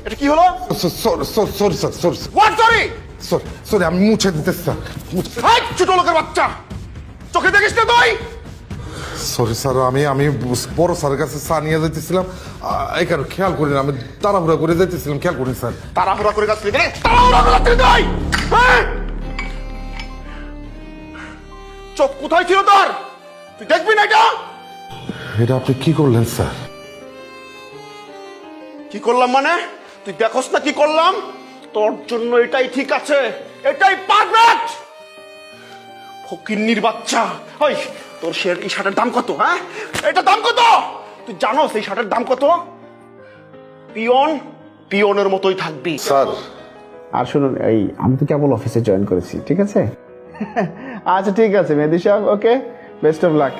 এটা কি হলো? Sorry sir, sorry what sorry? Sorry sorry, আমি মুছে দিতেছি স্যার। হাই ছোট লোকের বাচ্চা, চোখে দেখিস না তুই? সরি স্যার, আমি বড় স্যারের কাছে চা নিয়ে যেতেছিলাম, এখানে খেয়াল করি না, আমি তাড়াহুড়া করে যেতেছিলাম, খেয়াল করি স্যার। তাড়াহুড়া করে যাচ্ছিলি কেন? তাড়াহুড়া করে যাচ্ছিলি তুই? হ্যাঁ? চোখ কোথায় ছিল তোর? তুই দেখবি না এটা? এটা আপনি কি করলেন স্যার? কি করলাম মানে? তুই দেখোস না কি করলাম? তোর জন্য এটাই ঠিক আছে, এটাই পারফেক্ট। ফকিন্নির বাচ্চা, ওই তোর এই শার্টের দাম কত? হ্যাঁ, এটা দাম কত? তুই জানোস এই শার্টের দাম কত? পিয়নের মতোই থাকবি স্যার আর শুনুন, আমি তো কেবল অফিসে জয়েন করেছি, ঠিক আছে? আচ্ছা ঠিক আছে মেহেদী সাহেব, ওকে, বেস্ট অফ লাক।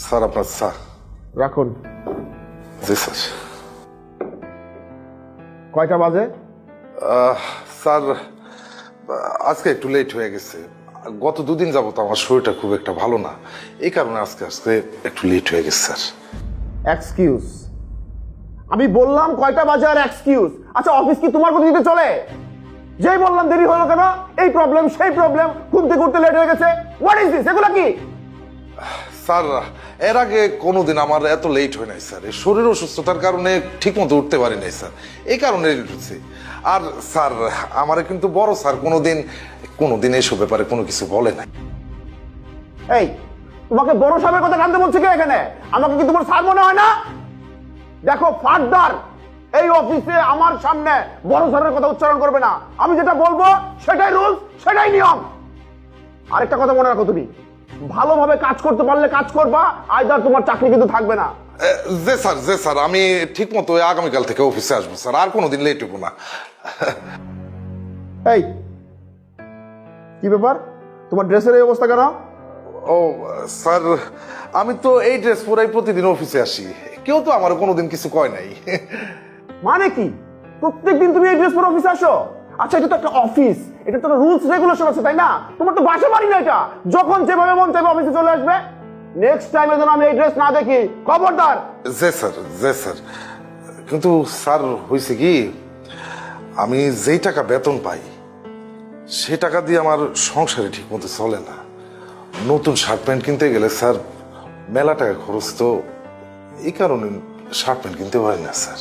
স্যার আপনার চা। রাখুন। জি স্যার। কয়টা বাজে? স্যার আজকে একটু লেট হয়ে গেছে, গত দুদিন যাবত আমার শরীরটা খুব একটা ভালো না, এই কারণে আজকে একটু লেট হয়ে গেছে স্যার। এক্সকিউজ? আমি বললাম কয়টা বাজে আর এক্সকিউজ? আচ্ছা অফিস কি তোমার গতিতে চলে? যেই বললাম দেরি হলো কেন, এই প্রবলেম সেই প্রবলেম, ঘুরতে ঘুরতে লেট হয়ে গেছে, হোয়াট ইজ দিস? এগুলো কি? স্যার এর আগে কোনোদিন আমার এত লেট হয় নাই স্যার, এই শরীর অসুস্থতার কারণে ঠিক মতো উঠতে পারি নাই স্যার, এই কারণে লেট হচ্ছে। আর স্যার আমার কিন্তু বড় স্যার কোনোদিন এসব ব্যাপারে কোনো কিছু বলে নাই। এই তোমাকে বড় সাহেবের কথা জানতে বলছে কে এখানে? আমাকে কি তোমার স্যার মনে হয় না? দেখো ফার্দার এই অফিসে আমার সামনে বড় স্যারের কথা উচ্চারণ করবে না। আমি যেটা বলবো সেটাই রুল, সেটাই নিয়ম। আরেকটা কথা মনে রাখো, তুমি ভালোভাবে কাজ করতে পারলে কাজ করবা, আইদার তোমার চাকরি কিন্তু থাকবে না। যে স্যার আমি ঠিক মতো আগামীকাল থেকে অফিসে আসবো স্যার, আর কোনোদিন লেট হবো না। এই কি ব্যাপার, তোমার ড্রেসের এই অবস্থা কেন? ও স্যার, আমি তো এই ড্রেস পরাই প্রতিদিন অফিসে আসি, কেউ তো আমার কোনোদিন কিছু কয় নাই। মানে কি প্রত্যেকদিন তুমি এই ড্রেস পরে অফিসে আসো? আচ্ছা এটা তো একটা অফিস, এটা তো রুলস রেগুলেশন আছে, তাই না? তোমার তো বাসা বাড়ি না এটা, যখন যেভাবে মন চাইবে অফিসে চলে আসবে। নেক্সট টাইমে যেন আমি এই ড্রেস না দেখি, খবরদার। যে স্যার, কিন্তু স্যার হয়েছে কি, আমি যেই টাকা বেতন পাই সে টাকা দিয়ে আমার সংসারে ঠিক মতো চলে না। নতুন শার্ট প্যান্ট কিনতে গেলে স্যার মেলা টাকা খরচ, তো এই কারণে শার্ট প্যান্ট কিনতে পারি না স্যার।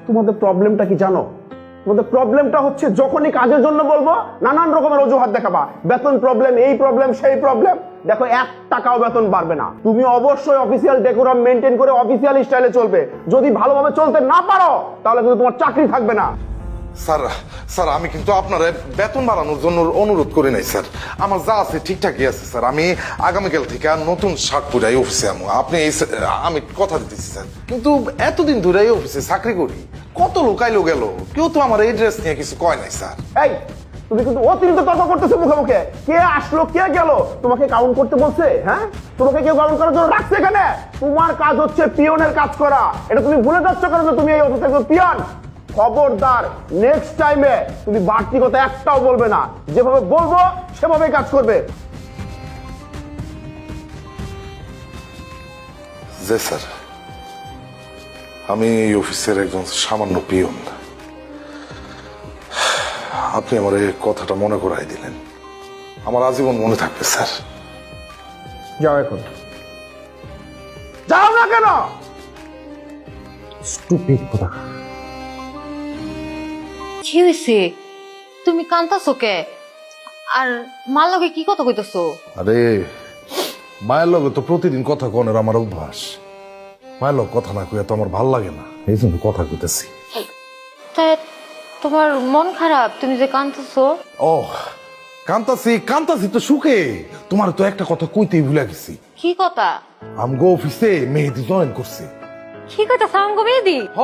তোমাদের প্রবলেমটা কি জানো? তোমাদের প্রবলেমটা হচ্ছে যখনই কাজের জন্য বলবো নানান রকমের অজুহাত দেখাবা, বেতন প্রবলেম, এই প্রবলেম সেই প্রবলেম। দেখো 1 টাকাও বেতন বাড়বে না। তুমি অবশ্যই অফিসিয়াল ডেকোরাম মেনটেন করে অফিসিয়াল স্টাইলে চলবে। যদি ভালোভাবে চলতে না পারো তাহলে কিন্তু তোমার চাকরি থাকবে না। স্যার আমি কিন্তু আপনার বেতন বাড়ানোর জন্য অনুরোধ করি নাই স্যার, আমার যা আছে ঠিকঠাকই আছে স্যার। আমি আগামীকাল থেকে আর নতুন শার্ট পরে অফিসে আমো, আমি কথা দিতেছি স্যার। কিন্তু এতদিন ধরে এই অফিসে চাকরি করি, কত লোকাইলো গেল, কেউ তো আমার এই ড্রেস নিয়ে কিছু কয় নাই স্যার। এই তুমি কিন্তু অতিরিক্ত তর্ক করতেছো মুখে মুখে। কে আসলো কে গেল তোমাকে কাউন্ট করতে বলছে? হ্যাঁ, তোমাকে কেউ কাউন্ট করার জন্য রাখছে এখানে? তোমার কাজ হচ্ছে পিয়নের কাজ করা, এটা তুমি ভুলে যাচ্ছ কারণ তুমি এই অফিসে একজন পিয়ন। খবরদার নেক্সট টাইমে তুমি বাড়তি কথা একটাও বলবে না, যেভাবে বলবো সেভাবেই কাজ করবে। জি স্যার, আমি এই অফিসের একজন সামান্য পিয়ন, আপনি আমার এই কথাটা মনে করাই দিলেন, আমার আজীবন মনে থাকবে স্যার। যাও এখন, যাও না কেন? স্টুপিড কথা। কি হয়েছে? তুমি কান্তাছো কে? আর মার লগে কি কথা কইতেছো? আরে মায়ের লগে তো প্রতিদিন কথা কনের আমার অভ্যাস, মায়ের লগে কথা না কইয়া তো আমার ভাল লাগে না, এই জন্য কথা কইতেছি। তা তোমার মন খারাপ, তুমি যে কান্তাছো? ও কান্তাছি তো সুখে, তোমার তো একটা কথা কইতেই ভুলে গেছি। কি কথা? আমগো অফিসে মেহেদি জয়েন করছে। কি কথা সামগো মেহেদি? হ,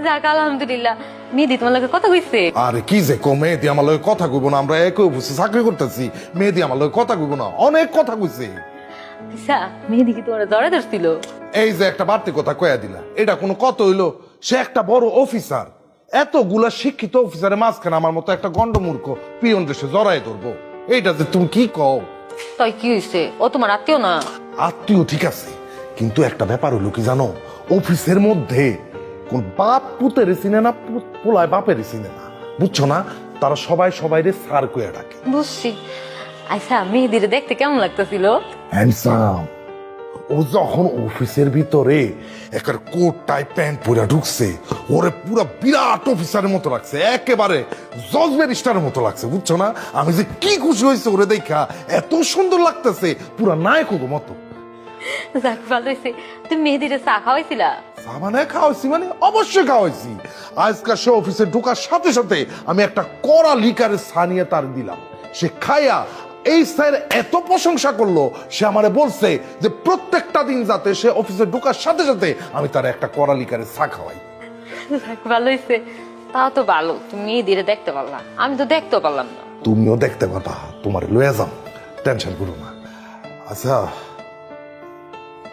যাক আলহামদুলিল্লাহ। মেহেদি তোমার লগে কথা কইছে? আরে কি যে কো, মেহেদি আমার লগে কথা কইব না? আমরা একই অফিসে চাকরি করতেছি, মেহেদি আমার লগে কথা কইব না? অনেক কথা কইছে। আচ্ছা মেহেদি কি তোমার জড়ে ধরছিল? এই যে একটা বাড়তি কথা কয়া দিলা, এটা কোনো কত হইলো? সে একটা বড় অফিসার, এতগুলা শিক্ষিত অফিসারের মাঝখানে আমার মতো একটা গন্ডমূর্খ পিয়ন দেশে জড়াই ধরবো, এইটা যে তুমি কি কও? তাই কি হয়েছে? ও তোমার আত্মীয় না? আত্মীয় ঠিক আছে, কিন্তু একটা ব্যাপার হলো কি জানো, অফিসের মধ্যে কোন বাপ পুতের চিনে না, পোলায় বাপের চিনে না, বুঝছো না? তারা সবাই সবাইরে স্যার কইয়া ডাকে। বুঝছি। আচ্ছা, মেহেদিরে দেখতে কেমন লাগতেছিল? হ্যান্ডসাম। ও যখন অফিসের ভিতরে একটা কোট টাই প্যান্ট পরে ঢুকছে, ওরে পুরো বিরাট অফিসারের মতো লাগছে, একেবারে জজ ব্যারিস্টারের মতো লাগছে, বুঝছো না? আমি যে কি খুশি হয়েছে ওরে দেখা, এত সুন্দর লাগতেছে, পুরা নায়কের মতো। যাক, ভালো হয়েছে। তুমি মেহেদিরে চা খাওয়াইছিলা? চা মানে খাওয়াইছি, মানে অবশ্যই খাওয়াইছি। আজকাল সে অফিসে ঢোকার সাথে সাথে আমি একটা কড়া লিকারের চা নিয়ে তার দিলাম। সে খাইয়া এই স্যার এত প্রশংসা করলো, সে আমারে বলছে যে প্রত্যেকটা দিন যাতে সে অফিসে ঢোকার সাথে সাথে আমি তার একটা কড়া লিকারের চা খাওয়াই। যাক, ভালো হয়েছে। তাও তো ভালো, তুমি মেহেদিরে দেখতে পারলাম, আমি তো দেখতেও পারলাম না। তুমিও দেখতে পাবা, তোমার লয়ে যাম, টেনশন করো না। আচ্ছা,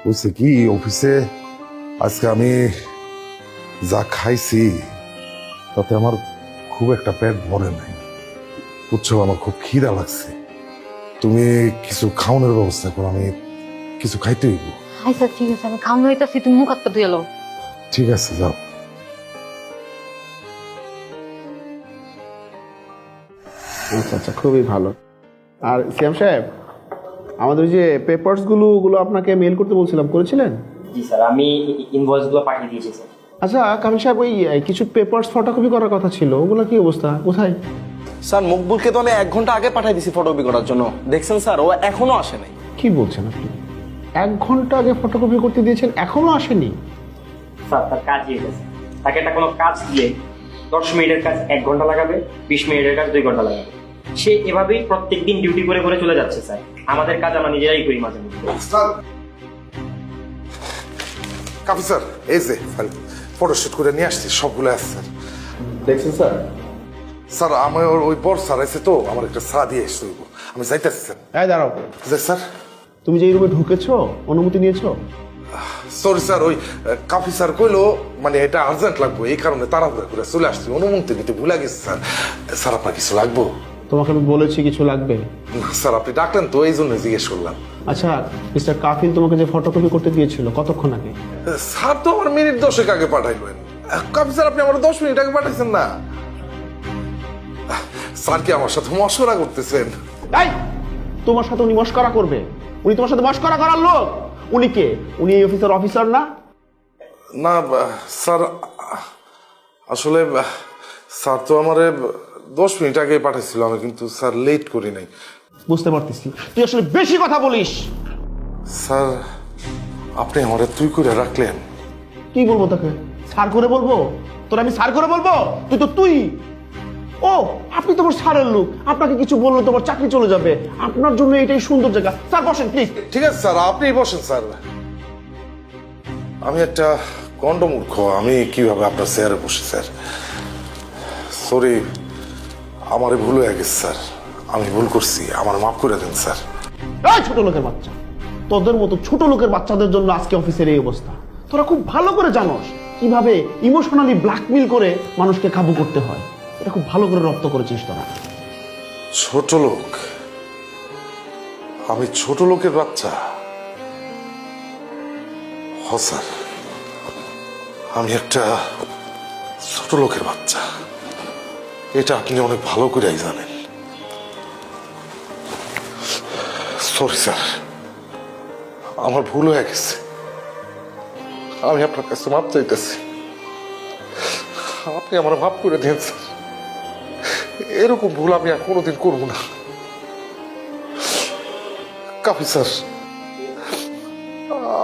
বুঝছে কি, অফিসে আজকে আমি যা খাইছি তাতে আমার খুব একটা পেট ভরে নাই, বুঝছো? আমার খুব খিদা লাগছে। তুমি কিছু খাওয়ানোর ব্যবস্থা করো, আমি কিছু খাইতে হইব। আচ্ছা ঠিক আছে, আমি খাওয়ানো হইতাছি, তুমি মুখ হাত পা ধুয়ে লও। ঠিক আছে, যাও। আচ্ছা আচ্ছা, খুবই ভালো। আর সিয়াম সাহেব, আমাদের যে পেপারস গুলো আপনাকে মেল করতে বলছিলাম, করেছিলেন? জি স্যার, আমি ইনভয়েসগুলো পাঠিয়ে দিয়েছি স্যার। আচ্ছা কামিল সাহেব, ওই কিছু পেপারস ফটোকপি করার কথা ছিল, ওগুলো কি অবস্থা, কোথায়? স্যার মকবুলকে তো আমি 1 ঘন্টা আগে পাঠিয়ে দিছি ফটোকপি করার জন্য, দেখছেন স্যার ও এখনো আসে নাই। কি বলছেন আপনি? 1 ঘন্টা আগে ফটোকপি করতে দিয়েছেন, এখনো আসেনি? স্যার তার কাজ হয়ে গেছে। তাকে একটা কোনো কাজ দিয়ে 10 মিনিটের কাজ 1 ঘন্টা লাগাবে, 20 মিনিটের কাজ 2 ঘন্টা লাগাবে। সে এভাবেই প্রত্যেকদিন ডিউটি করে করে চলে যাচ্ছে স্যার। আমাদের কাজ আমরা নিজেরাই করি মাঝে মধ্যে। কাফি স্যার, এই যে ফটোশুট করে নিয়ে আসছি, সবগুলো আছে স্যার। দেখছেন স্যার? স্যার আমার ওই বর স্যার আছে তো, আমার একটা চা দিয়ে এসে হইব, আমি যাইতেছি স্যার। এই দাঁড়াও, যে স্যার, তুমি যে এই রুমে ঢুকেছো, অনুমতি নিয়েছো? সরি স্যার, ওই কাফি স্যার কইলো মানে এটা আর্জেন্ট লাগবে, এই কারণে তাড়াহুড়া করে চলে আসছি, অনুমতি নিতে ভুলে গেছি স্যার। স্যার আপনার কিছু লাগবো? তোমাকে আমি বলেছি কিছু লাগবে? না স্যার, আপনি ডাকলেন তো, এই জন্য জিজ্ঞেস করলাম। আচ্ছা, মিস্টার কাফিল তোমাকে যে ফটোকপি করতে দিয়েছিল কতক্ষণ আগে? স্যার তো আমার মিনিট 10 আগে পাঠাইলেন। কাফি স্যার, আপনি আমার 10 মিনিট আগে পাঠাইছেন না? স্যার কি আমার সাথে মশকরা করতেছেন? এই, তোমার সাথে উনি মশকরা করবে? উনি তোমার সাথে মশকরা করার লোক? উনি কে? উনি এই অফিসার অফিসার না? না স্যার, আসলে স্যার তো আমারে 10 মিনিট আগে পাঠাইছিল, আমি কিন্তু স্যার লেট করি নাই। বুঝতে পারতেছি, তুই আসলে বেশি কথা বলিস। স্যার, আপনি আমারে তুই করে রাখলেন। কি বলবো তাকে? স্যার করে বলবো? তোর আমি স্যার করে বলবো? তুই তো তুই। ও, আপনি তোমার স্যারের লোক, আপনাকে কিছু বললে তোমার চাকরি চলে যাবে। আপনার জন্য এটাই সুন্দর জায়গা। স্যার বসেন প্লিজ। ঠিক আছে স্যার, আপনিই বসেন স্যার। আমি একটা গন্ডমূর্খ, আমি কিভাবে আপনার চেয়ারে বসি স্যার? সরি, আমারে ভুল হয়ে গেছে স্যার, আমি ভুল করছি, আমার মাফ করে দেন স্যার। এই ছোট লোকের বাচ্চা, তোদের মতো ছোট লোকের বাচ্চাদের জন্য আজকে অফিসের এই অবস্থা। তোরা খুব ভালো করে জানোস কিভাবে ইমোশনালি ব্ল্যাকমেল করে মানুষকে কাবু করতে হয়। এটা খুব ভালো করে রপ্ত করেছিস তোরা। ছোট লোক? আমি ছোট লোকের বাচ্চা? হ স্যার, আমি একটা ছোট লোকের বাচ্চা, এটা আপনি অনেক ভালো করেই জানেন। সরি স্যার, আমার ভুল হয়ে গেছে, আমি আপনার কাছে মাপ চাইতেছি, আপনি আমার মাফ করে দিন স্যার। এরকম ভুল আমি আর কোনোদিন করবো না। কাফি স্যার,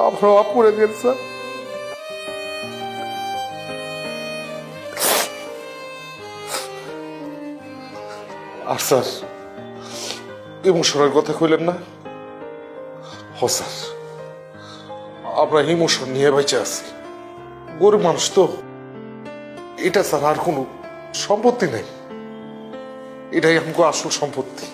আমরা মাফ করে দিন স্যার। আর স্যার, ইমোশনের কথা কইলেন না? হ স্যার, আমরা ইমোশন নিয়ে বেঁচে আছি, গরিব মানুষ তো। এটা স্যার আর কোনো সম্পত্তি নেই, এটাই আমাকে আসল সম্পত্তি।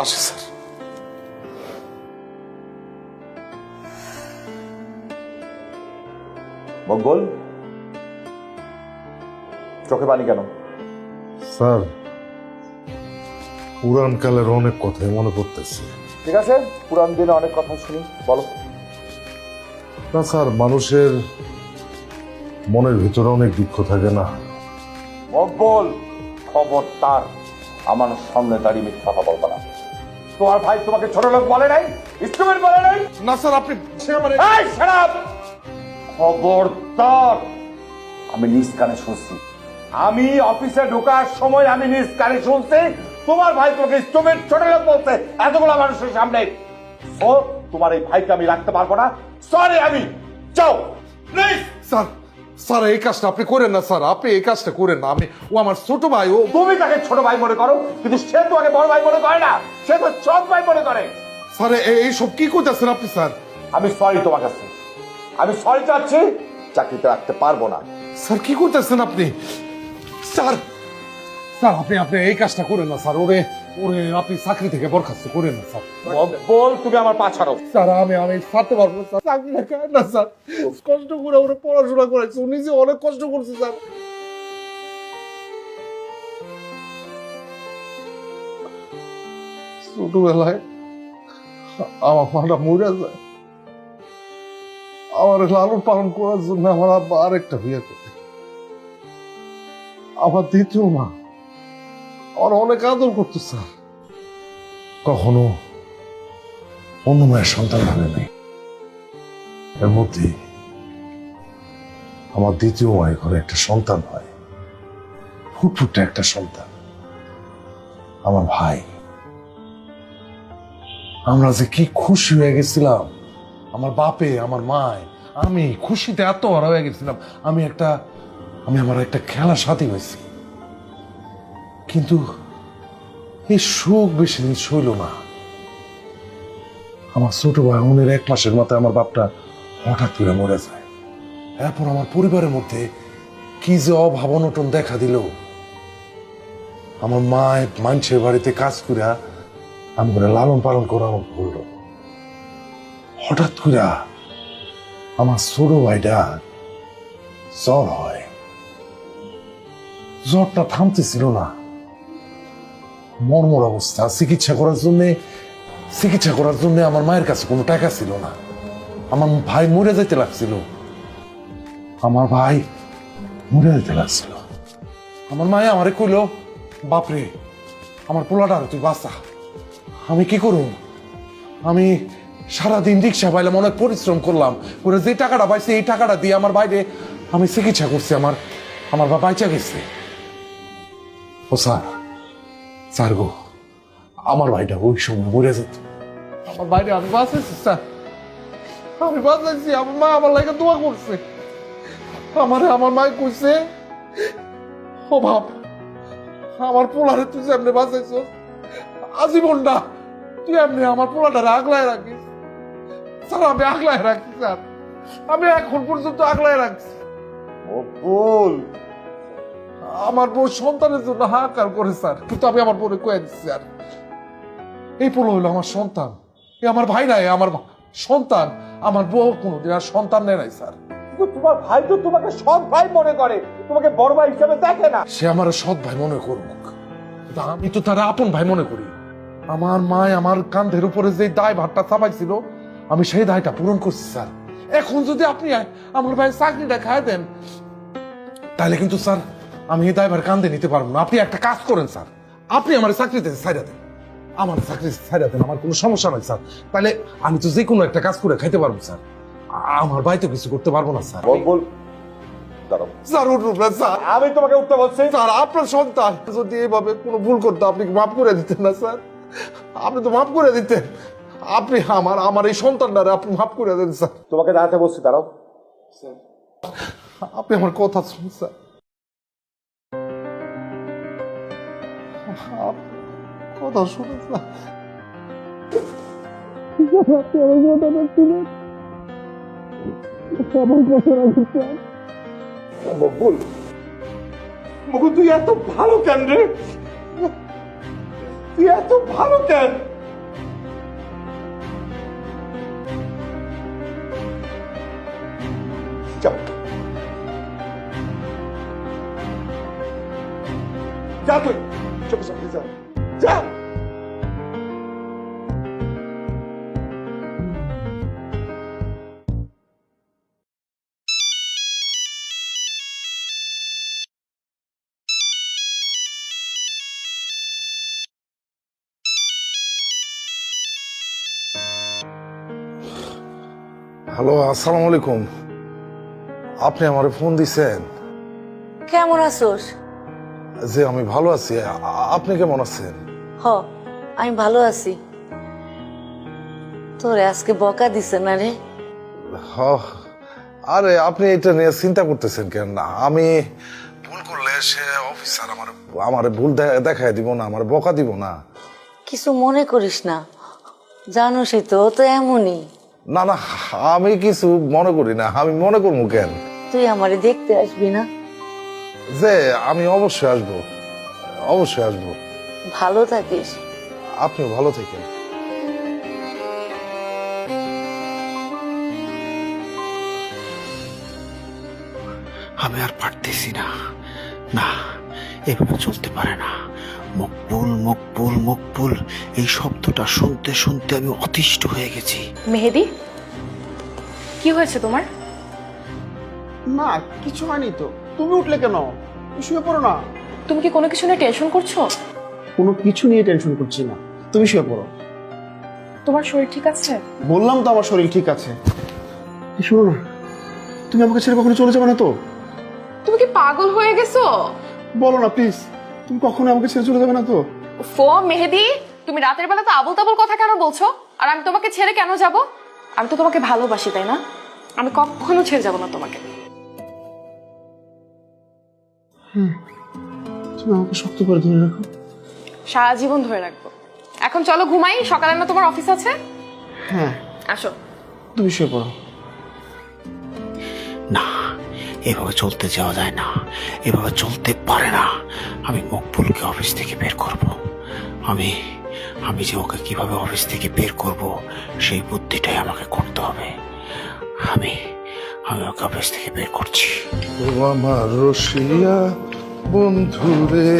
আসি স্যার। মকবুল, চোখে পানি কেন? স্যার পুরান কালের অনেক কথাই মনে পড়তেছে। ঠিক আছে, পুরান দিনে অনেক কথা শুনি, বলো। না স্যার, মানুষের মনের ভিতরে অনেক দুঃখ থাকে না? মকবুল, খবরদার আমার সামনে দাঁড়িয়ে মিথ্যা কথা বলবা না। তোমার ভাই তোমাকে ছোট লোক বলে নাই, স্টুডেন্ট বলে নাই? না স্যার, আপনি এই shut up! খবরদার, আমি নিজ কানে শুনছি, আমি অফিসে ঢোকার সময় আমি নিজ কানে শুনছি তোমার ভাই তোমাকে স্টুডেন্ট ছোট লোক বলছে এতগুলো মানুষের সামনে। ও তোমার এই ভাইকে আমি রাখতে পারবো না, সরি। আমি যাও প্লিজ। স্যার, স্যার এই কাজটা আপনি করেন না স্যার, আপনি এই কাজটা করেন না। ও আমার ছোট ভাই, ও। তুমি তাকে ছোট ভাই মনে করো, কিন্তু সে তোমাকে বড় ভাই মনে করে না, সে তো ছোট ভাই মনে করে। স্যার এইসব কি করতেছেন আপনি স্যার? আমি সরি তোমার কাছে, আমি সরি চাচ্ছি, চাকরিতে রাখতে পারবো না। স্যার কি করতেছেন আপনি? স্যার, স্যার আপনি আপনি এই কাজটা করেন না স্যার। ওরে ওরে আপনি চাকরি থেকে বরখাস্ত করেন না স্যার। বল, তুমি আমার পা ছাড়ো। স্যার আমি ছাড়তে পারবো না স্যার, চাকরিটা কেন না স্যার? কষ্ট করে ওরা পড়াশোনা করেছে, ও নিজে অনেক কষ্ট করছে স্যার। ছোটবেলায় আমার মাটা মরে যায়, আমার লালন পালন করার জন্য আমার আব্বা আরেকটা বিয়ে করে। আমার দ্বিতীয় মা আমার অনেক আদর করতো স্যার, কখনো অন্য মায়ের সন্তান ভাবে নাই। এর মধ্যে আমার দ্বিতীয় মায়ের ঘরে একটা সন্তান হয়, ফুটফুটে একটা সন্তান, আমার ভাই। আমরা যে কি খুশি হয়ে গেছিলাম, আমার বাপে, আমার মায়, আমি খুশিতে এত বড় হয়ে গেছিলাম। আমি আমার একটা খেলার সাথী হয়েছি, কিন্তু এই সুখ বেশি দিন সইল না। আমার ছোট ভাই বোনের 1 মাসের মাথায় আমার বাপটা হঠাৎ করে মরে যায়। এরপর আমার পরিবারের মধ্যে কি যে অভাব অনটন দেখা দিল। আমার মায় মানুষের বাড়িতে কাজ করে আমি করে লালন পালন করানো বললো। হঠাৎ করে আমার ছোট ভাইটা জ্বর হয়, জ্বরটা থামতেছিল না, মর্মর অবস্থা। চিকিৎসা করার জন্য আমার মায়ের কাছে কোনো টাকা ছিল না। আমার ভাই মরে যেতে লাগছিল, আমার মায়ে আমারে কইল, বাপরে আমার পোলাটা তুই বাঁচা। আমি কি করুম? আমি সারাদিন রিক্সা পাইলাম, অনেক পরিশ্রম করলাম, করে যে টাকাটা পাইছি এই টাকাটা দিয়ে আমার বাইরে আমি চিকিৎসা করছি, আমার বাবা বাইচা গেছে। ও স্যার গো, আমার ভাইটা ওই সময় মরে যেত, আমার বাইরে আমি বাঁচাইছি স্যার, আমি বাঁচাইছি। আমার মা আমার লাগে দোয়া করছে, আমার মা কইছে, ও বাপ আমার পোলারে তুই এমনি বাঁচাইছ, আজীবনটা তুই এমনি আমার পোলাটারে আগলায় রাখিস। স্যার আমি আগলায় রাখছি স্যার, আমি এখন পর্যন্ত আগলায় রাখছি। বল, আমার বউ সন্তানের জন্য হাহাকার করে স্যার, কিন্তু আমি আমার বউরে কয়ে দিচ্ছি স্যার, এই পোলা হইলো আমার সন্তান, এ আমার ভাই নাই, আমার সন্তান। আমার বউ কোনোদিন আর সন্তান নেয় নাই স্যার। তোমার ভাই তো তোমাকে সৎ ভাই মনে করে, তোমাকে বড় ভাই হিসেবে দেখে না। সে আমার সৎ ভাই মনে করুক, কিন্তু আমি তো তারা আপন ভাই মনে করি। আমার মায় আমার কাঁধের উপরে যে দায় ভারটা চাপাইছিল, আমি সেই দায়টা পূরণ করছি স্যার। এখন যদি আপনি আমার ভাই চাকরিটা খায় দেন, তাহলে কিন্তু স্যার আমি এই দায়ভার কাঁধে নিতে পারবো না। আপনি একটা কাজ করেন স্যার, আপনি আমার চাকরিতে ছাইড়া দেন, আমার চাকরি ছাইড়া দেন, আমার কোনো সমস্যা নাই স্যার। তাহলে আমি তো যে কোনো একটা কাজ করে খাইতে পারবো স্যার, আমার ভাই তো কিছু করতে পারবো না স্যার। বল, দাঁড়াও স্যার উঠুন না স্যার, আমি তোমাকে উঠতে বলছি। স্যার আপনার সন্তান যদি এইভাবে কোনো ভুল করতো আপনি কি মাফ করে দিতেন না স্যার? আপনি তো মাফ করে দিতেন, আপনি আমার এই সন্তানটারে আপনি মাফ করে দেন স্যার। তোমাকে দাঁড়াতে বলছি, দাঁড়াও। আপনি আমার কথা শুনুন স্যার, কথা শুনুন স্যার। মকবুল, মকবুল তুই এত ভালো কেন রে? তুই এত ভালো কেন? যাও যা তুই চোখের সামনে যা যা। হ্যালো, আসসালামু আলাইকুম। আপনি আমারে ফোন দিছেন? কেমন আছোস? যে আমি ভালো আছি, আপনি কেমন আছেন? হ, আমি ভালো আছি। তোরে আজকে বকা দিছে না রে? হ, আরে আপনি এটা নিয়ে চিন্তা করতেছেন কেন? আমি ভুল করলে সে অফিসার আমার ভুল দেখায় দিব না, আমার বকা দিব না। কিছু মনে করিস না, জানোসই তো, ও তো এমনই। না না, আমি কিছু মনে করি না। আমি মনে করবো কেন? তুই আমারে দেখতে আসবি না? যে আমি অবশ্যই আসবো, অবশ্যই আসবো। ভালো থাকিস। আপনিও ভালো থাকেন। আমি আর পারতেছি না, না এভাবে চলতে পারে না। মকবুল মকবুল মকবুল এই শব্দটা শুনতে শুনতে আমি অতিষ্ঠ হয়ে গেছি। মেহেদি, কি হয়েছে তোমার? না কিছু হয়নি তো, তুমি উঠলে কেন? তুমি শুয়ে পড়ো না। তুমি কি কোনো কিছু নিয়ে টেনশন করছো? কোনো কিছু নিয়ে টেনশন করছি না, তুমি শুয়ে পড়ো। তোমার শরীর ঠিক আছে? বললাম তো আমার শরীর ঠিক আছে। শোনো না, তুমি আমাকে ছেড়ে কখনো চলে যাবে না তো? তুমি কি পাগল হয়ে গেছো? বলো না প্লিজ, তুমি কখনো আমাকে ছেড়ে চলে যাবে না তো? ফো মেহেদি, তুমি রাতের বেলা তো আবল তাবল কথা কেন বলছো? আর আমি তোমাকে ছেড়ে কেন যাব? আমি তো তোমাকে ভালোবাসি, তাই না? আমি কখনো ছেড়ে যাব না তোমাকে। তুমি আমাকে শক্ত করে ধরে রাখো। সারা জীবন ধরে রাখবো। এখন চলো ঘুমাই, সকালে না তোমার অফিস আছে। হ্যাঁ আসো। তুমি শুয়ে পড়ো। না, এভাবে চলতে যাওয়া যায় না, এভাবে চলতে পারে না। আমি মকবুলকে অফিস থেকে বের করব। আমি যে ওকে কিভাবে অফিস থেকে বের করব সেই বুদ্ধিটাই আমাকে করতে হবে। আমি ওকে অফিস থেকে বের করছি। ও আমার রসিয়া বন্ধুরে।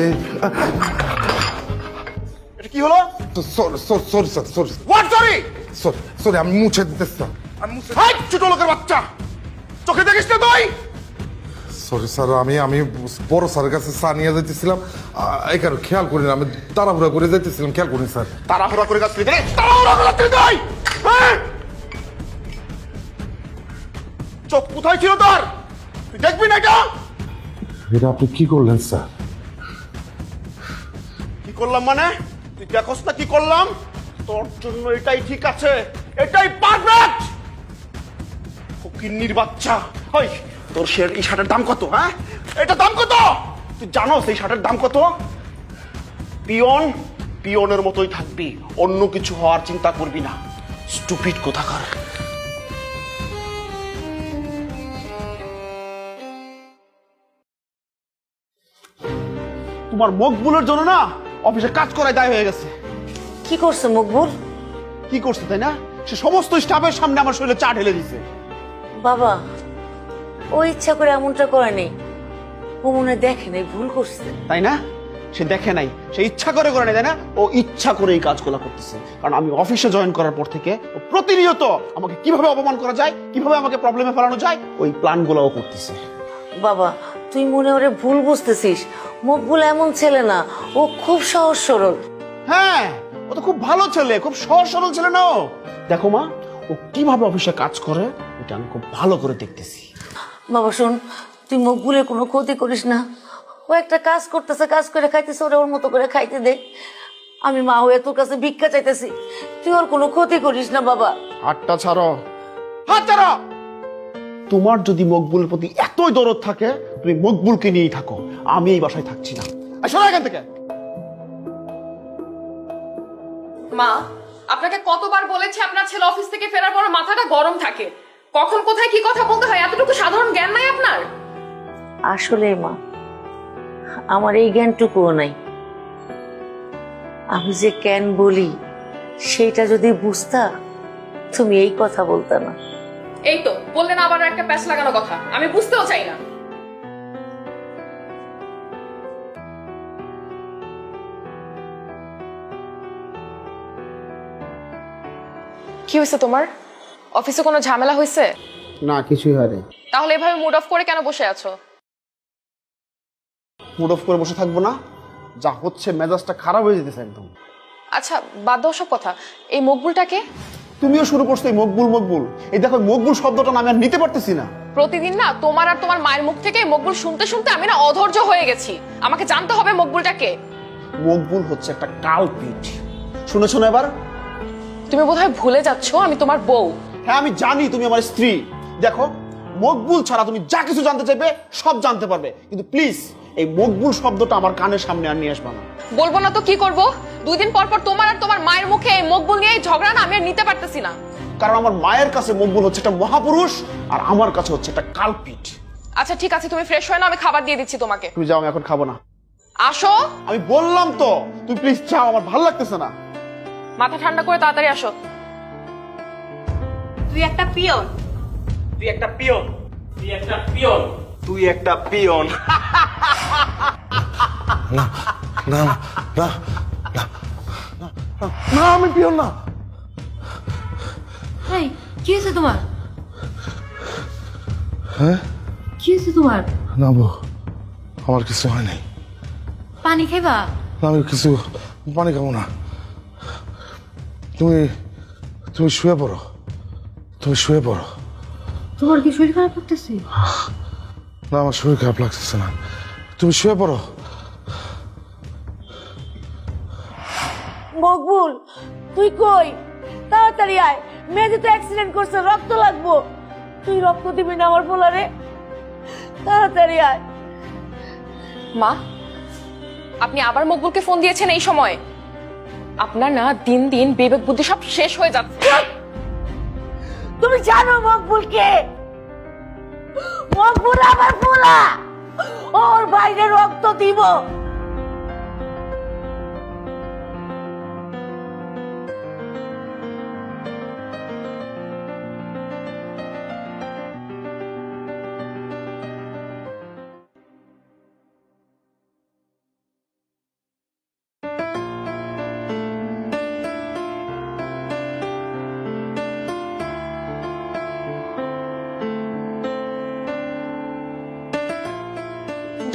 এটা কি হলো? Sorry sorry sir, sorry what sorry? Sorry sorry, আমি মুছে দিতেছিলাম। হাই ছোট লোকের বাচ্চা, চোখে দেখিস না তুই? সরি স্যার, আমি বড় স্যারের কাছে চা নিয়ে যাইতেছিলাম, এখানে খেয়াল করি না, আমি তাড়াহুড়া করে যাইতেছিলাম, খেয়াল করি স্যার। তাড়াহুড়া করে যাচ্ছিলি তুই? তাড়াহুড়া করে যাচ্ছিলি তুই? হ্যাঁ? চোখ কোথায় ছিল তোর? তুই দেখবি না এটা? এটা আপনি কি করলেন স্যার? কি করলাম মানে? তুই দেখোস না কি করলাম? তোর জন্য এটাই ঠিক আছে, এটাই পারফেক্ট। ফকিন্নির বাচ্চা। ওই তোর এই শার্টের দাম কত? হ্যাঁ, এটা দাম কত? তুই জানোস এই শার্টের দাম কত? পিয়নের মতোই থাকবি, অন্য কিছু হওয়ার চিন্তা করবি না। স্টুপিড কোথাকার। তোমার মকবুলের জন্য না অফিসে কাজ করায় দায় হয়ে গেছে। কি করছে মকবুল? কি করছে তাই না? সে সমস্ত স্টাফের সামনে আমার শরীরে চা ঢেলে দিছে। বাবা, ও ইচ্ছা করে এমনটা করেনি, ও মনে দেখে নাই, ভুল করছে। তাই না? সে দেখে নাই, সে ইচ্ছা করে নাই, তাই না? ও ইচ্ছা করে এই কাজগুলো করতেছে। কারণ আমি অফিসে জয়েন করার পর থেকে ও প্রতিনিয়ত আমাকে কিভাবে অপমান করা যায়, কিভাবে আমাকে প্রবলেমে ফেলানো যায়, ওই প্ল্যানগুলো ও করতেছে। বাবা, তুই মনে ওরে ভুল বুঝতেছিস। মকবুল এমন ছেলে না, ও খুব সহজ সরল। হ্যাঁ, ও তো খুব ভালো ছেলে, খুব সহজ সরল ছেলে না ও। দেখো মা, ও কিভাবে অফিসে কাজ করে এটা আমি খুব ভালো করে দেখতেছি। বাবা শোন, তুই মকবুলের কোনো ক্ষতি করিস না। ও একটা কাজ করতেছে, কাজ করে খাইতেছে, ওরে ওর মতো করে খাইতে দে। আমি মা হয়ে তোর কাছে ভিক্ষা চাইতেছি, তুই ওর কোনো ক্ষতি করিস না বাবা। হাতটা ছাড়ো, হাত ছাড়ো। তোমার যদি মকবুলের প্রতি এতই দরদ থাকে, তুমি মকবুলকে নিয়েই থাকো, আমি এই বাসায় থাকছি না। সরো এখান থেকে। মা, আপনাকে কতবার বলেছি আপনার ছেলে অফিস থেকে ফেরার পর মাথাটা গরম থাকে, কখন কোথায় কি কথা বলতে হয় এতটুকু সাধারণ জ্ঞান নাই আপনার? আসলে মা, আমার এই জ্ঞানটুকুও নাই। আমি যে কেন বলি সেটা যদি বুঝতা, তুমি এই কথা বলতা না। এই তো বললেন আবার একটা প্যাচ লাগানো কথা, আমি বুঝতেও চাই না। কি হয়েছে তোমার? অফিসে কোনো ঝামেলা হয়েছে? না, কিছুই হয়নি। তাহলে এভাবে মুড অফ করে কেন বসে আছো? মুড অফ করে বসে থাকবো না? যা হচ্ছে মেজাজটা খারাপ হয়ে যেতেছে একদম। আচ্ছা বাদ দাও সব কথা, এই মকবুলটাকে? তুমিও শুরু করছো এই মকবুল মকবুল। এই দেখো, মকবুল শব্দটা না আমি আর নিতে পারতেছি না। প্রতিদিন না তোমার আর তোমার মায়ের মুখ থেকে এই মকবুল শুনতে শুনতে আমি না অধৈর্য হয়ে গেছি। আমাকে জানতে হবে মকবুলটাকে। মকবুল হচ্ছে একটা কালপিট। শুনেছো না এবার? তুমি বোধহয় ভুলে যাচ্ছ আমি তোমার বউ। হ্যাঁ, আমি জানি তুমি আমার স্ত্রী। দেখো, মকবুল ছাড়া তুমি যা কিছু জানতে চাইবে সব জানতে পারবে, কিন্তু প্লিজ এই মকবুল শব্দটা আমার কানের সামনে আর নিয়ে আসবে না। বলবো না তো কি করব? 2 দিন পর পর তোমার আর তোমার মায়ের মুখে এই মকবুল নিয়ে এই ঝগড়া না আমি আর নিতে পারতেছি না। কারণ আমার মায়ের কাছে মকবুল হচ্ছে একটা মহাপুরুষ, আর আমার কাছে হচ্ছে একটা কালপিট। আচ্ছা ঠিক আছে, তুমি ফ্রেশ হয়ে না, আমি খাবার দিয়ে দিচ্ছি তোমাকে। তুমি যাও, আমি এখন খাবো না। আসো। আমি বললাম তো, তুমি প্লিজ যাও, আমার ভালো লাগতেছে না। মাথা ঠান্ডা করে তাড়াতাড়ি আসো। তুই একটা পিয়ন। তুই একটা পিয়ন, তুই একটা পিয়ন, তুই একটা পিয়ন। না না না না না, আমি পিয়ন না। এই কি হয়েছে তোমার? হ্যাঁ, কি হয়েছে তোমার? না বউ, আমার কিছু হয় নাই। পানি খাইবা? না, আমি কিছু পানি খাবো না। তুমি তুমি শুয়ে পড়ো, তুমি শুয়ে পড়ো। তোমার কি শরীর খারাপ করতেছে? না, আমার শরীর খারাপ লাগতেছে না, তুমি শুয়ে পড়ো। মকবুল, তুই কই? তাড়াতাড়ি আয়, মেয়েদের তো অ্যাক্সিডেন্ট করছে, রক্ত লাগবো। তুই রক্ত দিবি না আমার পোলারে? তাড়াতাড়ি আয়। মা, আপনি আবার মকবুলকে ফোন দিয়েছেন এই সময়? আপনার না দিন দিন বিবেক বুদ্ধি সব শেষ হয়ে যাচ্ছে। তুমি জানো মকবুল কে? মকবুল আমার পোলা, ওর বাইরে রক্ত দিব।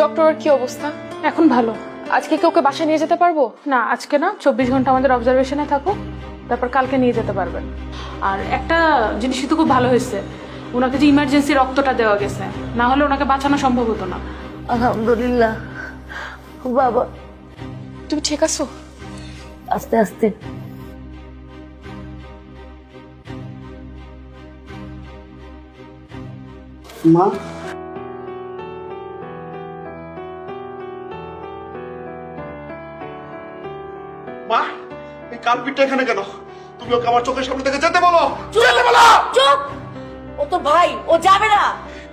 ডক্টরের কি অবস্থা? এখন ভালো। আজকে কি ওকে বাসায় নিয়ে যেতে পারবো? না, আজকে না, 24 ঘন্টা আমাদের অবজারভেশনে থাকো, তারপর কালকে নিয়ে যেতে পারবেন। আর একটা জিনিস তো খুব ভালো হয়েছে, ওনাকে যে ইমার্জেন্সি রক্তটা দেওয়া গেছে, না হলে ওনাকে বাঁচানো সম্ভব হতো না। আলহামদুলিল্লাহ। বাবা তুমি ঠিক আছো? আস্তে আস্তে। মা, মা, এই কালপিটটা এখানে কেন? তুমি ওকে আমার চোখের সামনে থেকে যেতে বলো, যেতে বলো। চুপ! ও তো ভাই, ও যাবে না।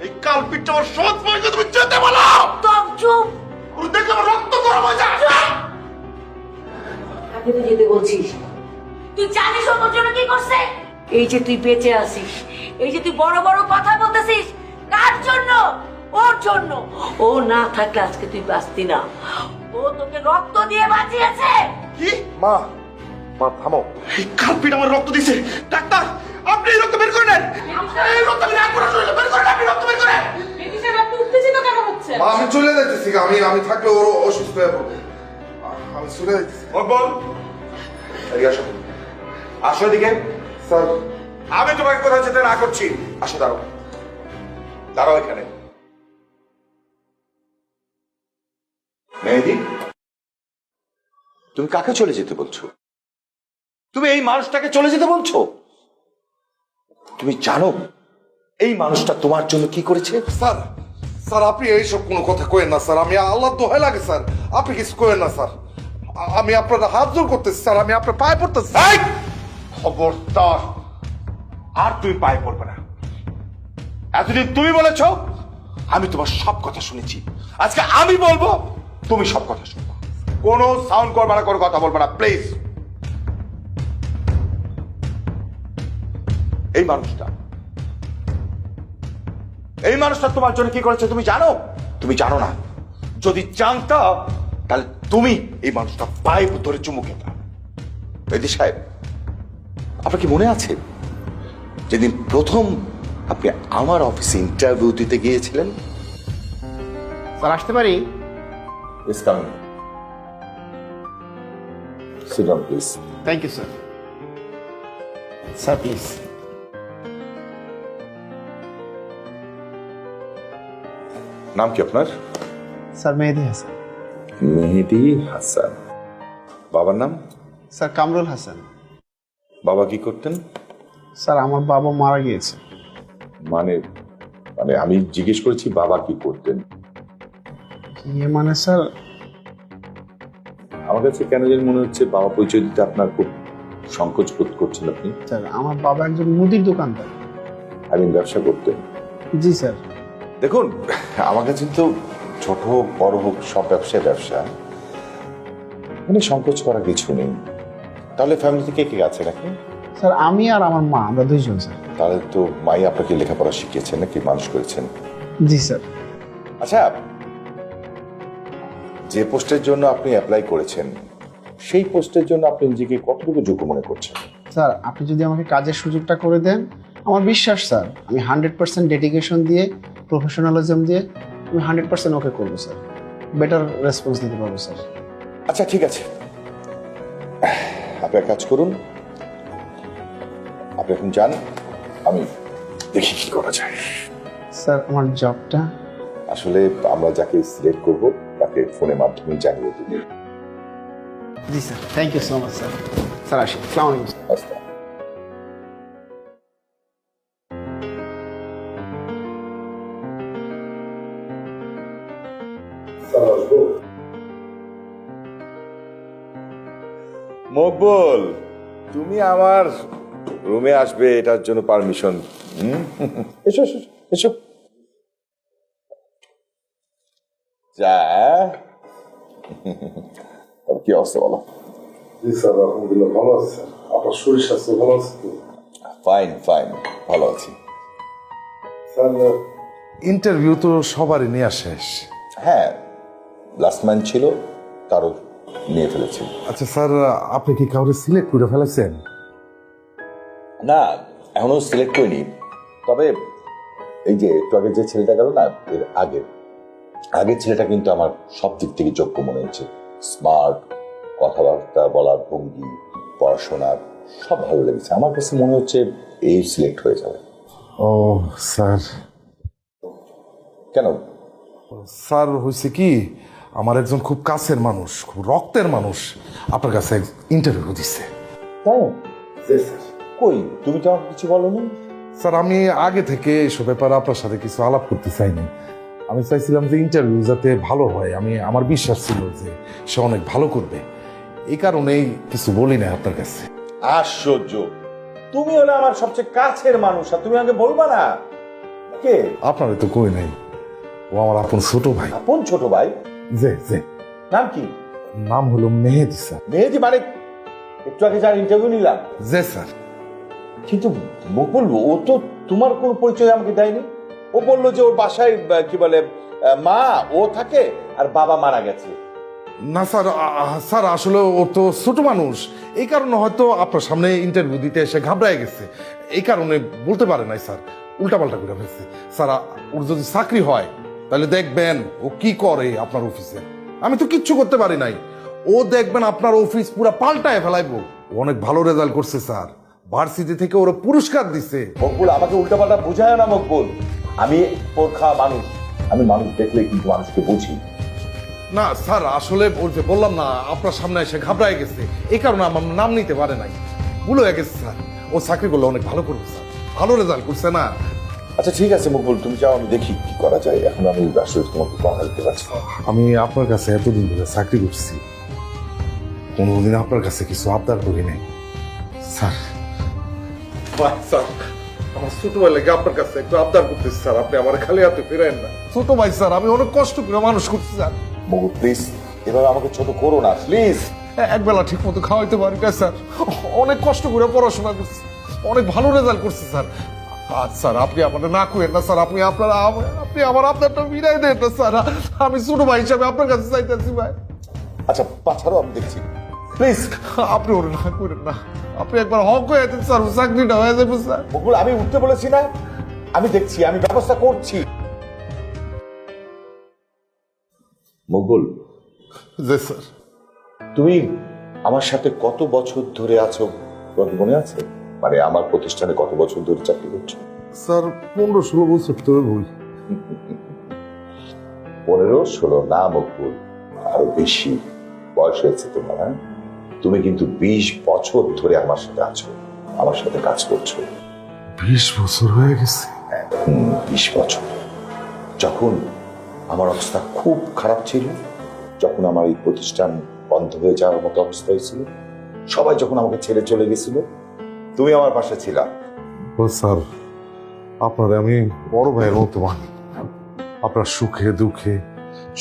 এই কালপিটটা আমার সৎ ভাইকে তুমি যেতে বলো। তম চুপ! ওর দেখলে আমার রক্ত গরম হয়ে যায়। কাকে তুই যেতে বলছিস? তুই জানিস ও তোর জন্য কি করছে? এই যে তুই বেঁচে আছিস, এই যে তুই বড় বড় কথা বলতেছিস, কার জন্য? ওর জন্য। ও না থাকলে আজকে তুই বাঁচতি না। ও তোকে রক্ত দিয়ে বাঁচিয়েছে। কি? মা, মা থামো। এই কালপিট আমার রক্ত দিছে। ডাক্তার, আপনি এই রক্ত বের করে নেন। এই রক্ত বের করে শরীরে বের করে নেন, আপনি রক্ত বের করে। আপনি উত্তেজিত কেন হচ্ছে? মা, আমি চলে যাইতেছি, আমি থাকলে ওর অসুস্থ হয়ে পড়বে। আমি চলে যাইতেছি। মকবুল, এদিকে আসো। আসো এদিকে। স্যার, আমি তোমাকে কোথাও যেতে না করছি। আসো, দাঁড়াও, দাঁড়াও এখানে। মেহেদি, তুমি কাকে চলে যেতে বলছো? তুমি এই মানুষটাকে চলে যেতে বলছো? তুমি জানো এই মানুষটা তোমার জন্য কি করেছে? স্যার, স্যার আপনি এইসব কোনো কথা কইেন না স্যার, আমি আল্লাহ দোহাই লাগে স্যার, আপনি কিছু কইেন না স্যার। আমি আপনার হাত জোর করতেছি স্যার, আমি আপনার পায়ে পড়তেছি। এই, খবরদার, আর তুমি পায়ে পড়বে না। এতদিন তুমি বলেছো, আমি তোমার সব কথা শুনেছি। আজকে আমি বলবো, তুমি সব কথা শুনবো। কোনো সাউন্ড করবে না, কোনো কথা বলবে না, প্লিজ। এই মানুষটা তোমার জন্য কি করেছে তুমি জানো? তুমি জানো না। যদি জানতা তাহলে তুমি এই মানুষটা পায়ে ধরে চুমু খেতা। মেহেদি সাহেব, আপনার কি মনে আছে যেদিন প্রথম আপনি আমার অফিসে ইন্টারভিউ দিতে গিয়েছিলেন? স্যার আসতে পারি? Please come in. Sit down, please. Thank you sir. Sir please. নাম কি আপনার? স্যার মেহেদি হাসান। মেহেদি হাসান। বাবার নাম? স্যার কামরুল হাসান। বাবা কি করতেন? স্যার আমার বাবা মারা গিয়েছে। মানে মানে আমি জিজ্ঞেস করেছি বাবা কি করতেন। মানে স্যার আমার কাছে কেন জানি মনে হচ্ছে বাবা পরিচয় দিতে আপনার খুব সংকোচ বোধ করছেন আপনি। স্যার আমার বাবা একজন মুদির দোকানদার। আমি ব্যবসা করতেন। জি স্যার। দেখুন, আমার কাছে তো ছোট হোক বড় হোক সব ব্যবসায় ব্যবসা, মানে সংকোচ করা কিছু নেই। তাহলে ফ্যামিলিতে কে কে আছে নাকি? স্যার আমি আর আমার মা, আমরা দুইজন স্যার। তাহলে তো মাই আপনাকে লেখাপড়া শিখিয়েছেন নাকি, মানুষ করেছেন? জি স্যার। আচ্ছা, যে পোস্টের জন্য আপনি অ্যাপ্লাই করেছেন সেই পোস্টের জন্য আপনি নিজেকে কতটুকু যোগ্য মনে করছেন? স্যার আপনি যদি আমাকে কাজের সুযোগটা করে দেন, আমার বিশ্বাস স্যার আমি 100% ডেডিকেশন দিয়ে, প্রফেশনালিজম দিয়ে আমি 100% ওকে করবো স্যার। বেটার রেসপন্স দিতে পারবো স্যার। আচ্ছা ঠিক আছে, আপনি এক কাজ করুন, আপনি এখন যান, আমি দেখি কি করা যায়। স্যার আমার জবটা? আসলে আমরা যাকে সিলেক্ট করব তাকে ফোনের মাধ্যমে জানিয়ে দিব। জি sir, thank you so much sir. Sir আসি, আসসালামু আলাইকুম স্যার। আচ্ছা। মকবুল, তুমি আমার রুমে আসবে, এটার জন্য পারমিশন। এসো এসো এসো। যা, কি অবস্থা বলো? জি স্যার, আলহামদুলিল্লাহ ভালো আছে স্যার। আপনার শরীর স্বাস্থ্য ভালো আছে তো? ফাইন ফাইন, ভালো আছি স্যার ইন্টারভিউ তো সবারই নেওয়া শেষ। হ্যাঁ, লাস্ট ম্যান ছিল, তারও নিয়ে ফেলেছি। আচ্ছা স্যার, আপনি কি কাউকে সিলেক্ট করে ফেলেছেন? না, এখনো সিলেক্ট করিনি, তবে এই যে একটু আগে যে ছেলেটা গেল না, এর আগের ছেলেটা কিন্তু আমার সব দিক থেকে যোগ্য মনে হচ্ছে। স্মার্ট, কথাবার্তা বলার ভঙ্গি, পড়াশোনা সব ভালো লেগেছে। আমার কাছে মনে হচ্ছে এই সিলেক্ট হয়ে যাবে। ও স্যার। কেন? স্যার হয়েছে কি, আমার একজন খুব কাছের মানুষ, খুব রক্তের মানুষ আপনার কাছে ইন্টারভিউ দিচ্ছে। তাই? কই, তুমি তো আমাকে কিছু বলোনি। স্যার আমি আগে থেকে এসব ব্যাপারে আপনার সাথে কিছু আলাপ করতে চাইনি। আমি চাইছিলাম যে ইন্টারভিউ যাতে ভালো হয়, আমার বিশ্বাস ছিল যে সে অনেক ভালো করবে, এই কারণেই কিছু বলি না আপনার কাছে। আশ্চর্য, তুমি হলে আমার সবচেয়ে কাছের মানুষ আর তুমি আমাকে বলবা না? কে? আপনারে তো কই নাই, ও আমার আপন ছোট ভাই। আপন ছোট ভাই? যে যে নাম কি? নাম হলো মেহেদি স্যার। মেহেদি মানে একটু আগে যার ইন্টারভিউ নিলাম? যে স্যার। কিন্তু বকুল, ও তো তোমার কোনো পরিচয় আমাকে দেয়নি। ও বললো যে ওর বাসায় কি বলে মা ও থাকে আর বাবা মারা গেছে। না স্যার, স্যার আসলে ও তো ছোট মানুষ, এই কারণে হয়তো আপনার সামনে ইন্টারভিউ দিতে এসে ঘাবড়ায় গেছে, এই কারণে বলতে পারে নাই স্যার, উল্টাপাল্টা করে ফেলছে। স্যার ওর যদি চাকরি হয় তাহলে দেখবেন ও কি করে আপনার অফিসে। আমি তো কিচ্ছু করতে পারি নাই, ও দেখবেন আপনার অফিস পুরো পাল্টায় ফেলাইবো। ও অনেক ভালো রেজাল্ট করছে স্যার, ভার্সিটি থেকে ওরা পুরস্কার দিছে। মকবুল, আমাকে উল্টাপাল্টা বুঝায় না মকবুল, আমি পোরখা মানুষ, আমি মানুষ দেখলে কিন্তু মানুষকে বুঝি না স্যার, আসলে বলতে বললাম না, আপনার সামনে এসে ঘাবড়ায় গেছে, এই কারণে আমার নাম নিতে পারে নাই, ভুল হয়ে গেছে স্যার। ও চাকরি করলে অনেক ভালো করবে স্যার, ভালো রেজাল্ট করছে না। আচ্ছা ঠিক আছে মকবুল, তুমি যাও, আমি দেখি কি করা যায়। এখন আমি আসলে তোমাকে কথা দিতে পারছি না। আমি আপনার কাছে এতদিন ধরে চাকরি করছি, কোনোদিন আপনার কাছে কিছু আবদার করি নাই স্যার। স্যার আমার ছোট ভাই লাগে আপনার কাছে একটু আবদার করতেছি স্যার, আপনি আমার খালি হাতে ফেরায়েন না। ছোট ভাই স্যার, আমি অনেক কষ্ট করে মানুষ করছি স্যার। মকবুল প্লিজ, এভাবে আমাকে ছোট করো না প্লিজ। একবেলা ঠিক মতো খাওয়াইতে পারি না স্যার, অনেক কষ্ট করে পড়াশোনা করছি, অনেক ভালো রেজাল্ট করছি স্যার। আজ স্যার আপনি আমাদের না করেন না স্যার, আপনি আমার আপনারটা বিদায় দেন না স্যার, আমি ছোট ভাই হিসাবে আপনার কাছে চাইতেছি ভাই। আচ্ছা পাঠারও আমি দেখছি। প্লিজ আপনি ওরে না করেন না, আপনি একবার হক হয়ে যেতেন স্যার, চাকরিটা হয়ে যাবে স্যার। বকুল, আমি উঠতে বলেছি না? আমি দেখছি, আমি ব্যবস্থা করছি। মকবুল, জি স্যার। তুমি আমার সাথে কত বছর ধরে আছো তোমার মনে আছে? মানে আমার প্রতিষ্ঠানে কত বছর ধরে চাকরি করছো? স্যার 15-16 বছর ধরে বই। 15-16 না মকবুল, আরো বেশি বয়স হয়েছে তোমার। হ্যাঁ, তুমি কিন্তু 20 বছর ধরে আমার সাথে আছো, আমার সাথে কাজ করছো। 20 বছর হয়ে গেছে? 20 বছর। যখন আমার অবস্থা খুব খারাপ ছিল, যখন আমার এই প্রতিষ্ঠান বন্ধ হয়ে যাওয়ার মতো অবস্থা হয়েছিল, সবাই যখন আমাকে ছেড়ে চলে গেছিল, তুমি আমার পাশে ছিলা। ও স্যার, আপনার আমি বড় ভাইয়ের মতো মানি। আপনার সুখে দুঃখে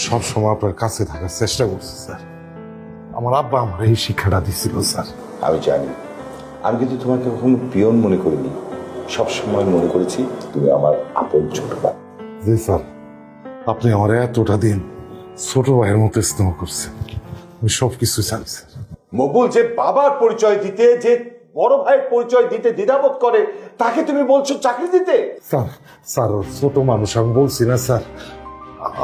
সবসময় আপনার কাছে থাকার চেষ্টা করছি স্যার। আমার আব্বা আমার এই শিক্ষাটা দিছিল স্যার। আমি জানি, আমি কিন্তু তোমাকে কখনো পিয়ন মনে করিনি, সবসময় মনে করেছি তুমি আমার আপন ছোট ভাই। জি স্যার, আপনি আমার এতটা দিন ছোট ভাইয়ের মতো স্নেহ করছেন, আমি সবকিছু জানি স্যার। মকবুল, যে বাবার পরিচয় দিতে, যে বড় ভাইয়ের পরিচয় দিতে দ্বিধাবোধ করে, তাকে তুমি বলছো চাকরি দিতে? স্যার স্যার ও ছোট মানুষ, আমি বলছি না স্যার।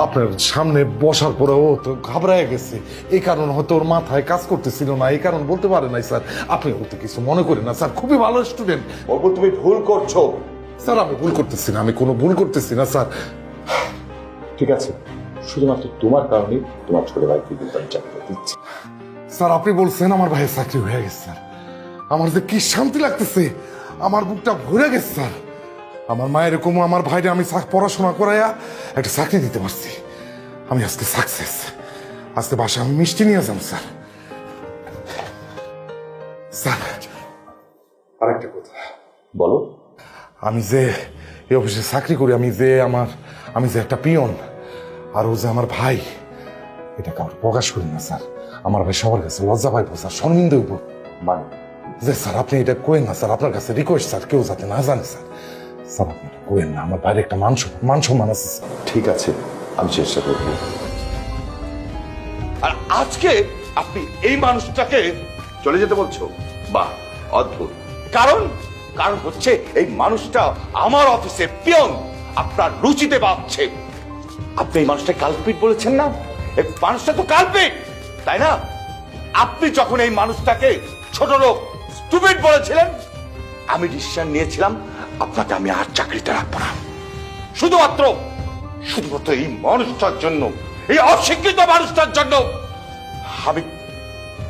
আপনার সামনে বসার পরে ও তো ঘাবড়ায় গেছে, এই কারণে হয়তো ওর মাথায় কাজ করতেছিল না, এই কারণ বলতে পারে নাই স্যার। আপনি ওতে কিছু মনে করেন না স্যার, খুবই ভালো স্টুডেন্ট। মকবুল, তুমি ভুল করছো। স্যার আমি ভুল করতেছি না, আমি কোনো ভুল করতেছি না স্যার। ঠিক আছে, শুধুমাত্র তোমার কারণে তোমার ছোট ভাইকে কিন্তু আমি চাকরি দিচ্ছি। স্যার আপনি বলছেন আমার ভাইয়ের চাকরি হয়ে গেছে স্যার, আমার যে কি শান্তি লাগতেছে, আমার বুকটা ভরে গেছে স্যার। আমার মায়ের এরকম আমার ভাইরে আমি পড়াশোনা করাইয়া একটা চাকরি দিতে পারছি, আমি আজকে সাকসেস। আজকে বাসায় আমি মিষ্টি নিয়ে যাবো স্যার। স্যার আরেকটা কথা বলো। আমি যে এই অফিসে চাকরি করি, আমি যে একটা পিয়ন, আর ও যে আমার ভাই, এটা কাউকে প্রকাশ করি না স্যার। আমার ভাই সবার কাছে লজ্জা পাইব স্যার, শর্মিন্দ হইব। মানে যে স্যার আপনি এটা কোয়েন না স্যার, আপনার কাছে রিকোয়েস্ট স্যার, কেউ যাতে না জানে স্যার। স্যার আপনি এটা কোয়েন না, আমার বাইরে একটা মান সম্মান আছে স্যার। ঠিক আছে, আমি চেষ্টা করব। আর আজকে আপনি এই মানুষটাকে চলে যেতে বলছো? বাহ, অদ্ভুত। কারণ হচ্ছে এই মানুষটা আমার অফিসের পিয়ন, আপনার রুচিতে বাঁধছে। আপনি এই মানুষটা কালপিট বলেছেন না? এই মানুষটা তো কালপিট, তাই না? আপনি যখন এই মানুষটাকে ছোট লোক, স্টুপিড বলেছিলেন, আমি ডিসিশন নিয়েছিলাম আপনাকে আমি আর চাকরিতে রাখবো না। শুধুমাত্র এই মানুষটার জন্য, এই অশিক্ষিত মানুষটার জন্য আমি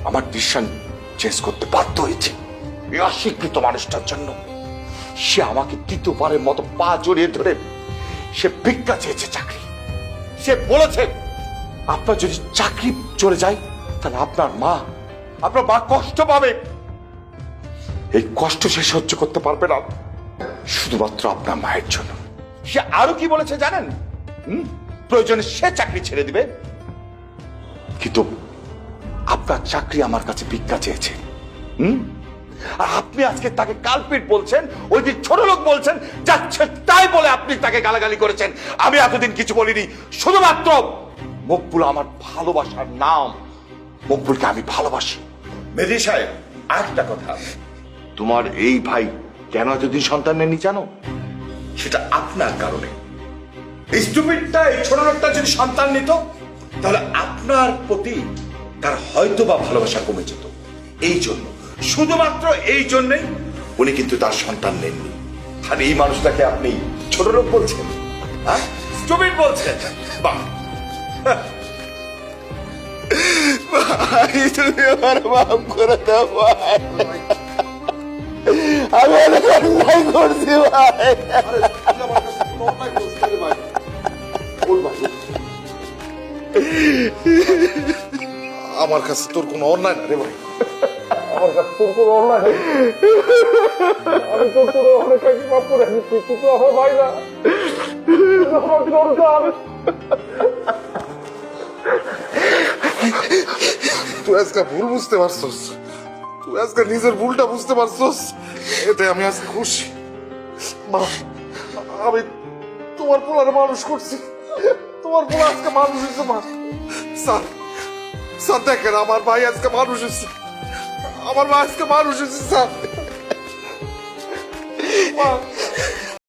আমার ডিসিশন চেঞ্জ করতে বাধ্য হয়েছি। এই অশিক্ষিত মানুষটার জন্য সে আমাকে তৃতীয়বারের মতো পা জড়িয়ে ধরে সে ভিক্ষা চেয়েছে চাকরি। সে বলেছে আপনার যদি চাকরি চলে যায় তাহলে আপনার মা কষ্ট পাবে। এই কষ্ট সে সহ্য করতে পারবে না, শুধুমাত্র আপনার মায়ের জন্য। সে আরো কি বলেছে জানেন? প্রয়োজনে সে চাকরি ছেড়ে দিবে, কিন্তু আপনার চাকরি আমার কাছে ভিক্ষা চেয়েছে। আর আপনি আজকে তাকে কালপিট বলছেন, ওই দিন ছোট লোক বলছেন, যাচ্ছে তাই বলে আপনি তাকে গালাগালি করেছেন। আমি এতদিন কিছু বলিনি, শুধুমাত্র মকবুল আমার ভালোবাসার নাম, মকবুলকে আমি ভালোবাসি। মেদি সাহেব, আরেকটা কথা, তোমার এই ভাই কেন এতদিন সন্তান নেননি জানো? সেটা আপনার কারণে। এই স্টুপিডটা, এই ছোট লোকটা যদি সন্তান নিত তাহলে আপনার প্রতি তার হয়তো বা ভালোবাসা কমে যেত। এই জন্য, শুধুমাত্র এই জন্যই উনি কিন্তু তার সন্তান নেননি। আর এই মানুষটাকে আপনি ছোট লোক বলছেন, হ্যাঁ, স্টুপিড বলছেন। বাহ, ভাই তুমি আমার মাফ করে দাও ভাই, আমি অনেক অন্যায় করছি ভাই। আমার কাছে তোর কোনো অন্যায় না রে ভাই, আমার কাছে তোর কোনো অন্যায় নেই। আমি তো তোর অনেক আগে মাফ করে দিচ্ছি, তুই তো আমার ভাই না, আমার সন্তান। তুই আজকে ভুল বুঝতে পারছস, তুই আজকে নিজের ভুলটা বুঝতে পারছস, এতে আমি আজকে খুশি। মা, আমি তোমার পোলারে মানুষ করছি, তোমার পোলা আজকে মানুষ হয়েছে। মা স্যার, দেখেন আমার ভাই আজকে মানুষ হয়েছে। আমার মা আজকে মানুষ হয়েছে স্যার। মা